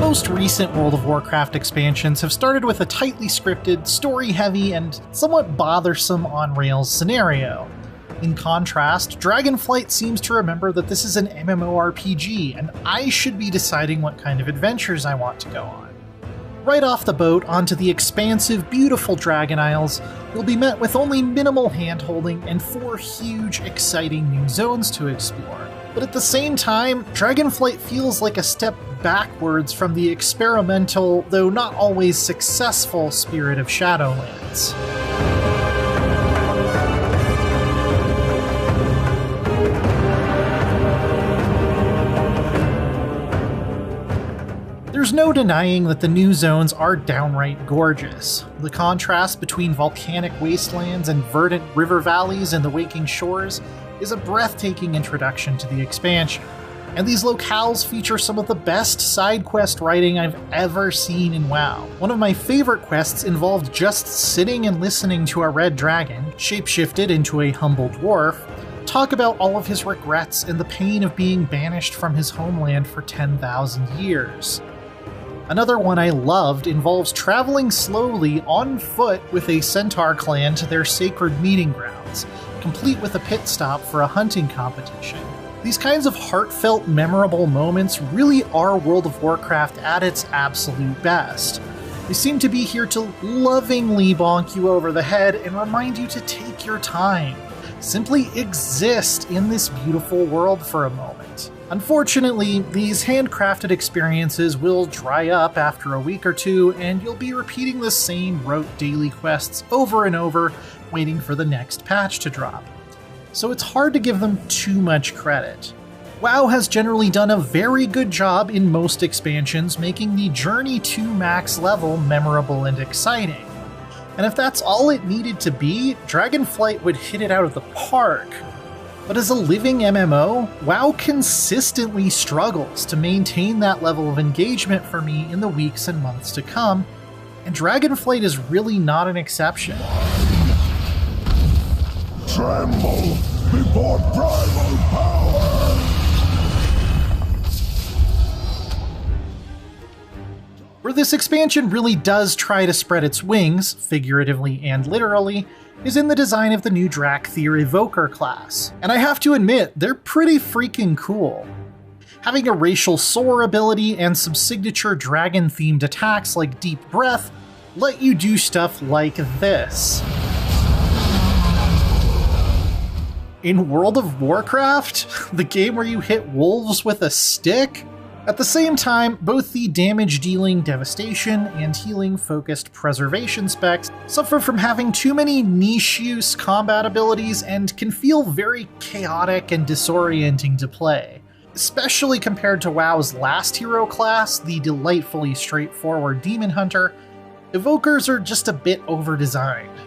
most recent World of Warcraft expansions have started with a tightly scripted, story-heavy, and somewhat bothersome on-rails scenario. In contrast, Dragonflight seems to remember that this is an MMORPG, and I should be deciding what kind of adventures I want to go on. Right off the boat onto the expansive, beautiful Dragon Isles, you'll be met with only minimal hand-holding and 4 huge, exciting new zones to explore. But at the same time, Dragonflight feels like a step backwards from the experimental, though not always successful, spirit of Shadowlands. There's no denying that the new zones are downright gorgeous. The contrast between volcanic wastelands and verdant river valleys and the waking shores is a breathtaking introduction to the expansion. And these locales feature some of the best side quest writing I've ever seen in WoW. One of my favorite quests involved just sitting and listening to a red dragon, shapeshifted into a humble dwarf, talk about all of his regrets and the pain of being banished from his homeland for 10,000 years. Another one I loved involves traveling slowly on foot with a centaur clan to their sacred meeting grounds, complete with a pit stop for a hunting competition. These kinds of heartfelt, memorable moments really are World of Warcraft at its absolute best. They seem to be here to lovingly bonk you over the head and remind you to take your time. Simply exist in this beautiful world for a moment. Unfortunately, these handcrafted experiences will dry up after a week or two, and you'll be repeating the same rote daily quests over and over, waiting for the next patch to drop. So it's hard to give them too much credit. WoW has generally done a very good job in most expansions making the journey to max level memorable and exciting. And if that's all it needed to be, Dragonflight would hit it out of the park. But as a living MMO, WoW consistently struggles to maintain that level of engagement for me in the weeks and months to come, and Dragonflight is really not an exception. Tremble before primal power! Where this expansion really does try to spread its wings, figuratively and literally, is in the design of the new Dracthyr Evoker class. And I have to admit, they're pretty freaking cool. Having a racial soar ability and some signature dragon-themed attacks like Deep Breath let you do stuff like this. In World of Warcraft, the game where you hit wolves with a stick? At the same time, both the damage-dealing devastation and healing-focused preservation specs suffer from having too many niche-use combat abilities and can feel very chaotic and disorienting to play. Especially compared to WoW's last hero class, the delightfully straightforward Demon Hunter, Evokers are just a bit over-designed.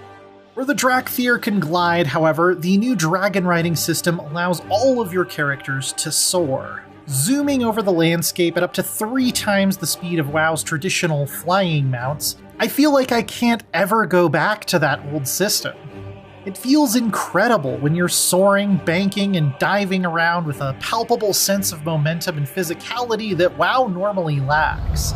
Where the Dracthyr can glide, however, the new dragon riding system allows all of your characters to soar, zooming over the landscape at up to 3 times the speed of WoW's traditional flying mounts. I feel like I can't ever go back to that old system. It feels incredible when you're soaring, banking, and diving around with a palpable sense of momentum and physicality that WoW normally lacks.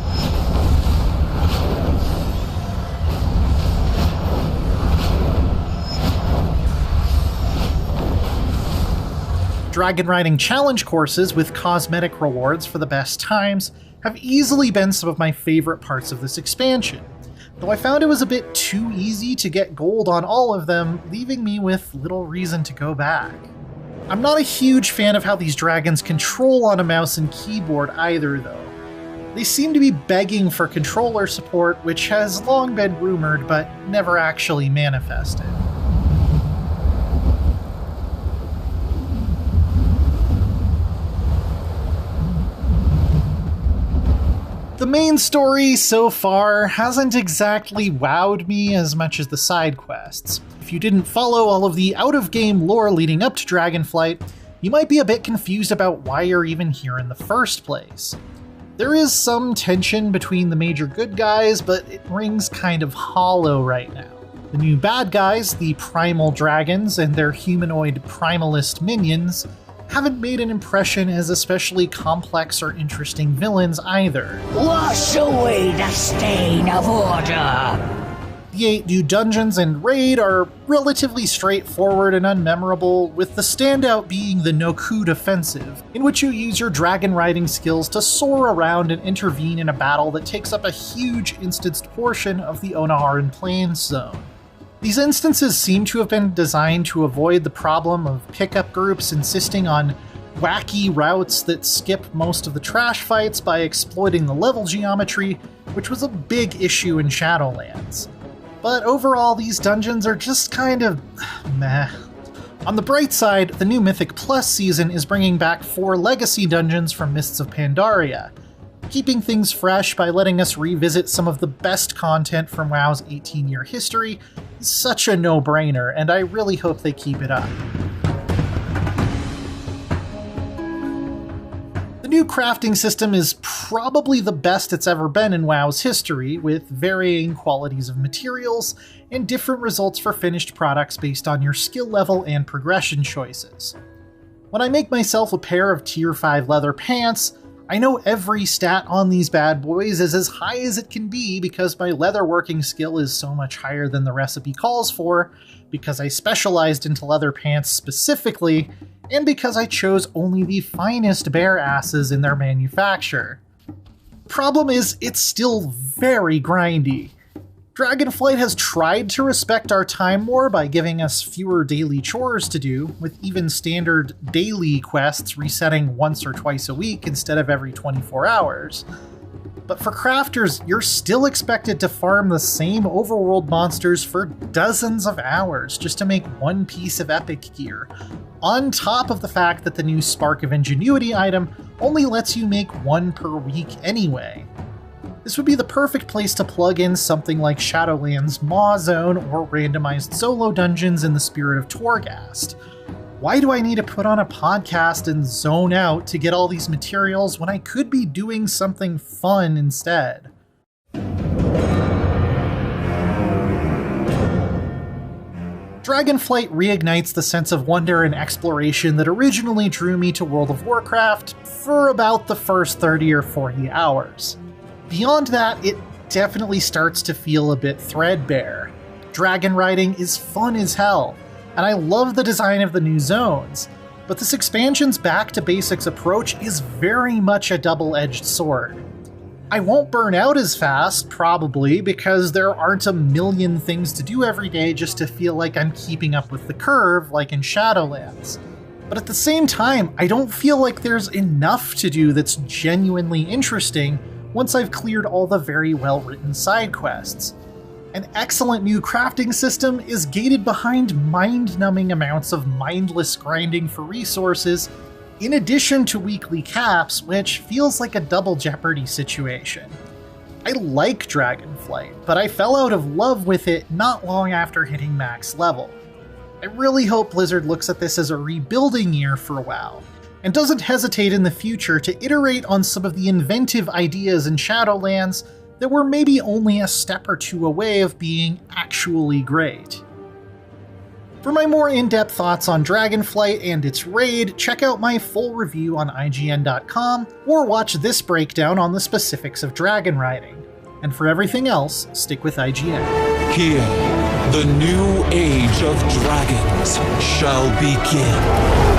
Dragon riding challenge courses with cosmetic rewards for the best times have easily been some of my favorite parts of this expansion, though I found it was a bit too easy to get gold on all of them, leaving me with little reason to go back. I'm not a huge fan of how these dragons control on a mouse and keyboard either, though. They seem to be begging for controller support, which has long been rumored but never actually manifested. The main story so far hasn't exactly wowed me as much as the side quests. If you didn't follow all of the out-of-game lore leading up to Dragonflight, you might be a bit confused about why you're even here in the first place. There is some tension between the major good guys, but it rings kind of hollow right now. The new bad guys, the primal dragons and their humanoid primalist minions, haven't made an impression as especially complex or interesting villains either. Wash away the stain of order! The 8 new dungeons and raid are relatively straightforward and unmemorable, with the standout being the No-Coup Defensive, in which you use your dragon riding skills to soar around and intervene in a battle that takes up a huge instanced portion of the Onaharan Plains zone. These instances seem to have been designed to avoid the problem of pickup groups insisting on wacky routes that skip most of the trash fights by exploiting the level geometry, which was a big issue in Shadowlands. But overall, these dungeons are just kind of meh. On the bright side, the new Mythic Plus season is bringing back 4 legacy dungeons from Mists of Pandaria, keeping things fresh by letting us revisit some of the best content from WoW's 18-year history is such a no-brainer, and I really hope they keep it up. The new crafting system is probably the best it's ever been in WoW's history, with varying qualities of materials and different results for finished products based on your skill level and progression choices. When I make myself a pair of Tier 5 leather pants, I know every stat on these bad boys is as high as it can be because my leatherworking skill is so much higher than the recipe calls for, because I specialized into leather pants specifically, and because I chose only the finest bear asses in their manufacture. Problem is, it's still very grindy. Dragonflight has tried to respect our time more by giving us fewer daily chores to do, with even standard daily quests resetting once or twice a week instead of every 24 hours. But for crafters, you're still expected to farm the same overworld monsters for dozens of hours just to make one piece of epic gear, on top of the fact that the new Spark of Ingenuity item only lets you make one per week anyway. This would be the perfect place to plug in something like Shadowlands Maw Zone or randomized solo dungeons in the Spirit of Torghast. Why do I need to put on a podcast and zone out to get all these materials when I could be doing something fun instead? Dragonflight reignites the sense of wonder and exploration that originally drew me to World of Warcraft for about the first 30 or 40 hours. Beyond that, it definitely starts to feel a bit threadbare. Dragon riding is fun as hell, and I love the design of the new zones, but this expansion's back to basics approach is very much a double-edged sword. I won't burn out as fast, probably, because there aren't a million things to do every day just to feel like I'm keeping up with the curve, like in Shadowlands. But at the same time, I don't feel like there's enough to do that's genuinely interesting once I've cleared all the very well-written side quests. An excellent new crafting system is gated behind mind-numbing amounts of mindless grinding for resources, in addition to weekly caps, which feels like a double Jeopardy situation. I like Dragonflight, but I fell out of love with it not long after hitting max level. I really hope Blizzard looks at this as a rebuilding year for WoW, and doesn't hesitate in the future to iterate on some of the inventive ideas in Shadowlands that were maybe only a step or two away of being actually great. For my more in-depth thoughts on Dragonflight and its raid, check out my full review on IGN.com, or watch this breakdown on the specifics of dragon riding. And for everything else, stick with IGN. Here, the new age of dragons shall begin.